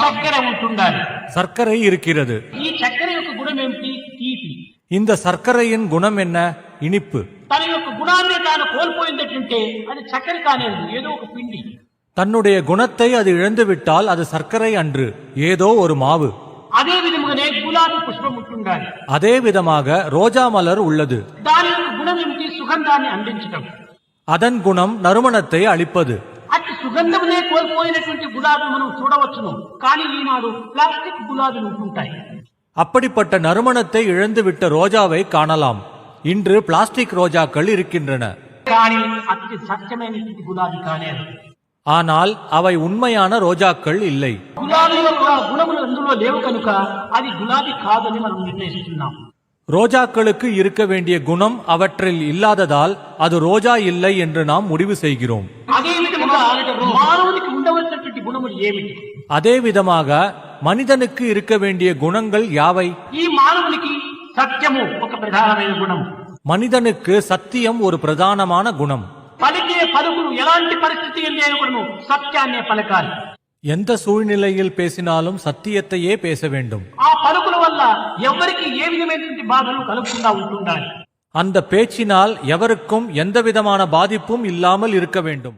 చక్కెర ఉంటుండాలి. சர்க்கரை இருக்கிறது. ఈ చక్కెర యొక్క గుణం ఏమిటి? తీపి. இந்த சர்க்கரையின் குணம் என்ன? இனிப்பு. తన యొక్క గుణాన్ని తాను కోల్పోయిందంటే అది చక్కెర కానేది, ఏదో ఒక పిండి. தன்னுடைய குணத்தை அது இழந்துவிட்டால் அது சர்க்கரை அன்று, ஏதோ ஒரு மாவு. అదే విధముగానే గులాబీ పుష్పం ఉంటుండాలి. அதே விதமாக ரோஜா மலர் உள்ளது. దాని యొక్క గుణం ఏమిటి? సుగంధాన్ని అందించడం. அதன் குணம் நறுமணத்தை அளிப்பது. అతి సుగంధమునే కోల్పోయినటువంటి గులాబీ మనం చూడవచ్చును, కానీ ఈనాడు ప్లాస్టిక్ గులాబీలు ఉంటుంటాయి. அப்படிப்பட்ட நறுமணத்தை இழந்துவிட்ட ரோஜாவை காணலாம். இன்று பிளாஸ்டிக் ரோஜாக்கள் இருக்கின்றன. కానీ అతి సత్యమైనటువంటి గులాబీ కానేది. ஆனால் அவை உண்மையான ரோஜாக்கள் இல்லை. గులాబీ యొక్క గుణములు అందులో లేవు కనుక అది గులాబీ కాదని మనం నిర్ణయిస్తున్నాం. ரோஜாக்களுக்கு இருக்க வேண்டிய குணம் அவற்றில் இல்லாததால் அது ரோஜா இல்லை என்று நாம் முடிவு செய்கிறோம். అదే విధముగా మానవునికి ఉండవలసినటువంటి గుణములు ఏమిటి? அதே விதமாக மனிதனுக்கு இருக்க வேண்டிய குணங்கள் யாவை? ఈ మానవునికి సత్యము ఒక ప్రధానమైన గుణం. மனிதனுக்கு சத்தியம் ஒரு பிரதானமான குணம். పలికే పలుకులు ఎలాంటి పరిస్థితి కూడా సత్యాన్నే పలకాలి. எந்த சூழ்நிலையில் பேசினாலும் சத்தியத்தையே பேச வேண்டும். ఆ పలుకుల వల్ల ఎవరికి ఏ విధమైనటువంటి బాధలు కలగకుండా ఉంటుండాలి. அந்த பேச்சினால் எவருக்கும் எந்த விதமான பாதிப்பும் இல்லாமல் இருக்க வேண்டும்.